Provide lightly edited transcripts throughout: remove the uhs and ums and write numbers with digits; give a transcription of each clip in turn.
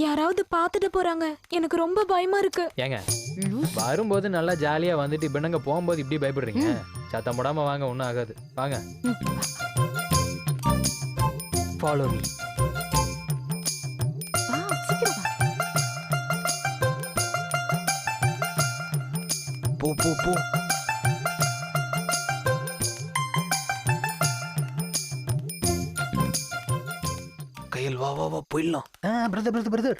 யாராவது பாத்துட்டு போறாங்க, எனக்கு ரொம்ப பயமா இருக்கு. ஏங்க வரும்போது நல்லா ஜாலியா வந்துட்டு இப்ப என்னங்க போகும்போது இப்படி பயப்படுறீங்க? சத்தம் போடாம வாங்க, ஒன்றும் ஆகாது. வாங்க, ஃபாலோ மீ. போ போ போ. கையில் வா வா வா போயிடலாம். பிரதர் பிரதர் பிரதர்,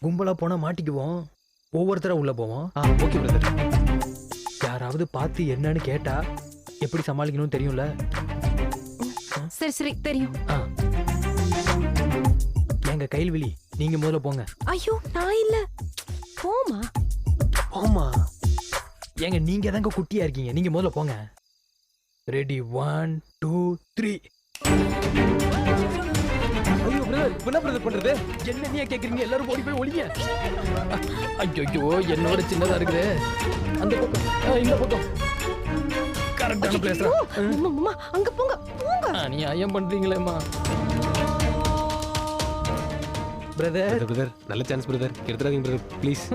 கும்பலா போனா மாட்டிக்குவோம். ஒவ்வொருத்தரா உள்ள போவோம். Okay brother. யாராவது பார்த்து என்னன்னு கேட்டா எப்படி சமாளிக்கணும்னு தெரியும்ல? சரி சரி தெரியும். எங்க கைல்விழி, நீங்க முதல்ல போங்க. ஐயோ நான் இல்ல. போமா போமா. ஏங்க நீங்க தாங்க குட்டியா இருக்கீங்க, நீங்க முதல்ல போங்க. ரெடி 1 2 3. ஐயோ பிரதர், என்ன பிரதர் பண்றது? என்ன நீங்க கேக்குறீங்க? எல்லாரும் ஓடி போய் ஒளிங்க. ஐயோ என்னோட சின்னதா இருக்குது. அந்த பக்கம் இந்த பக்கம் கரெக்டான பிளேஸ். அம்மா அங்க போங்க போங்க. நீ ஐயம் பண்றீங்களேம்மா. பிரதர் பிரதர் நல்ல சான்ஸ் பிரதர், எடுத்துறாதீங்க பிரதர் ப்ளீஸ்.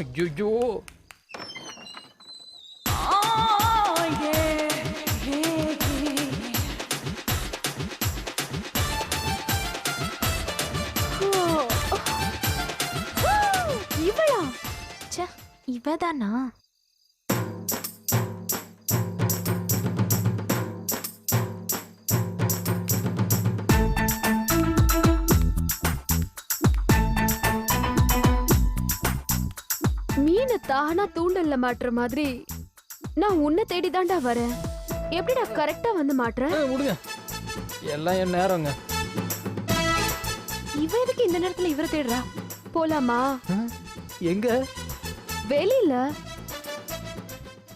ஐயோ இவளா? ச்சே, இவதானா? மீனை தானா தூண்டல்ல மாட்டுற மாதிரி நான் உன்னை தேடிதான்டா வரேன். எப்படிடா கரெக்டா வந்து மாட்டுறேன்? விடுங்க, எல்லாம் என் நேரங்க. இவ எதுக்கு இந்த நேரத்துல இவரை தேடுறா? போலாமா? எங்க? வெளியில.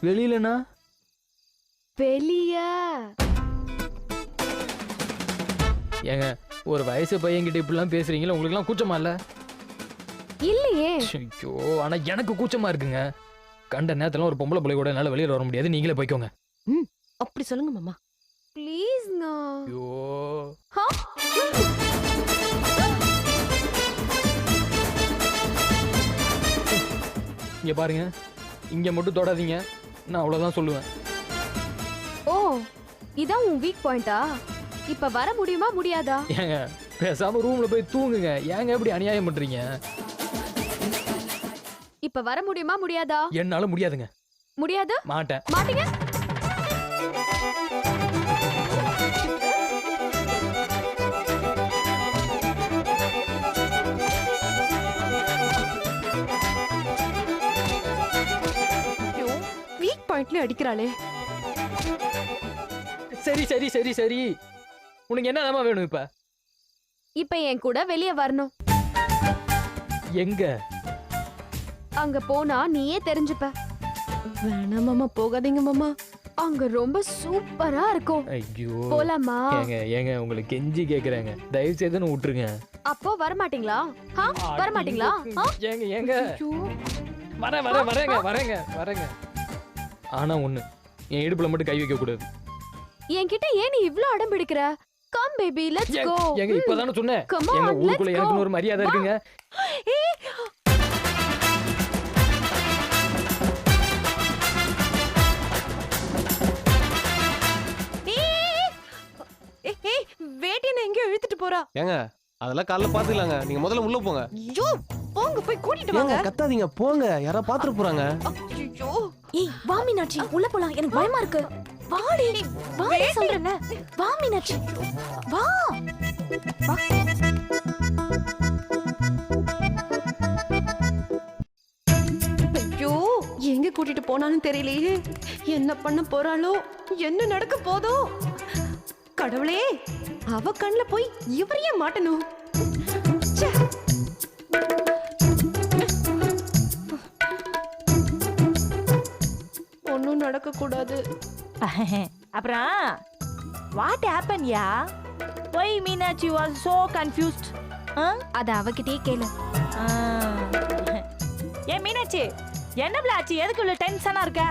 வெளியிலனா? வெளிய. ஏங்க ஒரு வயசு பையன்கிட்ட இப்படிலாம் பேசுறீங்களா? உங்களுக்கு எல்லாம் கூச்சமா இல்ல? இல்லையே. ஐயோ, ஆனா எனக்கு கூச்சமா இருக்குங்க. கண்ட நேரத்துல ஒரு பொம்பளை பிள்ளை கூட என்னால வெளியில வர முடியாது. நீங்களே போய்க்கோங்க. அப்படி சொல்லுங்க மாமா. ப்ளீஸ்ங்க. ஐயோ இங்க பாருங்க, இங்க மட்டும் தொடாதீங்க. நான் அவ்வளவுதான் சொல்லுவேன். ஓ, இதான் உன் வீக் பாயிண்டா? இப்ப வர முடியுமா முடியாதா? ஏங்க பேசாம ரூம்ல போய் தூங்குங்க. ஏங்க இப்படி அநியாயம் பண்றீங்க? இப்ப வர முடியுமா முடியாதா? என்னால முடியாதுங்க. முடியாது? மாட்டேன். மாட்டீங்க? வீக் பாயிண்ட்ல அடிக்கிறாளே. சரி சரி சரி சரி, உனக்கு என்னதாம்மா வேணும் இப்ப? இப்ப என் கூட வெளிய வரணும். எங்க? அங்க போனா நீயே தெரிஞ்சுப்ப. வேணாம் மாமா, போகாதீங்க மாமா. அங்க ரொம்ப சூப்பரா இருக்கும். ஐயோ போலாமா? ஏங்க ஏங்க உங்களுக்கு கெஞ்சி கேக்குறேங்க, தயவு செய்து விட்டுருங்க. அப்போ வர மாட்டீங்களா? வர மாட்டீங்களா? ஏங்க ஏங்க வரேங்க. ஆனா ஒண்ணு, என் இடுப்புல மட்டும் கை வைக்க கூடாது. என்கிட்ட ஏன் நீ இவ்ளோ அடம் பிடிக்கிற? Come baby, let's go. ஏங்க இப்பதானே சொன்னேன். Come on, எங்க ஊருக்குள்ள let's எனக்கு go. ஒரு மரியாதை இருக்குங்க. வேட்டியனை எங்க இழுத்துட்டு போறா? ஏங்க அதெல்லாம் காலைல பாத்துக்கலாங்க, நீங்க முதல்ல உள்ள போங்க. ஐயோ போங்க, போய் கூட்டிட்டு ஏங்க வாங்க. கத்தாதீங்க, போங்க, யாரா பாத்துட்டு போறாங்க. ஐயோ ஏய் வா மீனாட்சி, உள்ள போலாம். எனக்கு பயமா இருக்கு. வாடி வாடி சொல்றேன்ல. வா மீனாட்சி வா. ஐயோ எங்க கூட்டிட்டு போனாலும் தெரியலையே. என்ன பண்ண போறாளோ, என்ன நடக்க போதோ? கடவுளே, அவ கண்ணுல போய் இவரையே மாட்டணும். ச்சே. ஒன்னும் நடக்க கூடாது. அப்புறம் what happened yeah? Why Meenakshi was so confused? அத அவகிட்டயே கேளு. ஏ மீனாட்சி, என்ன பிளாச்சி, எதுக்கு இவ்வளவு டென்ஷனா இருக்க?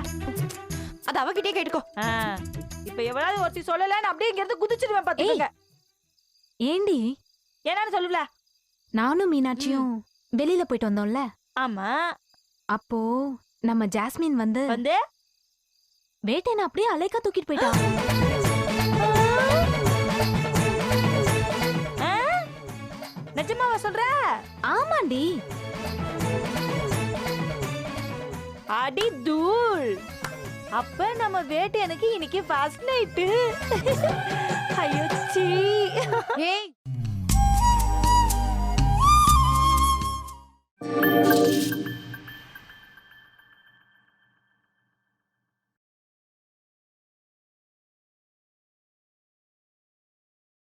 அது அவகிட்டே கேட்டுக்கோ. இப்ப எவ்வளவு ஒருத்தி சொல்லலன்னு அப்படியே இங்க இருந்து குதிச்சிடுவேன் பாத்துக்கங்க. ஏண்டி என்னன்னு சொல்லுல? நானும் மீனாட்சியும் வெளியில போயிட்டு வந்தோம்ல, ஆமா அப்போ நம்ம ஜாஸ்மின் வந்து வந்து வேட்டையனை அப்படியே அலைக்கா தூக்கிட்டு போயிட்டா. ஆ? நிஜமாவா சொல்ற? ஆமாண்டி. அடி தூள். அப்ப நம்ம வேட்டையனுக்கு இன்னைக்கு ஃபர்ஸ்ட் நைட்டு. ஐயோ சீ. ஏய்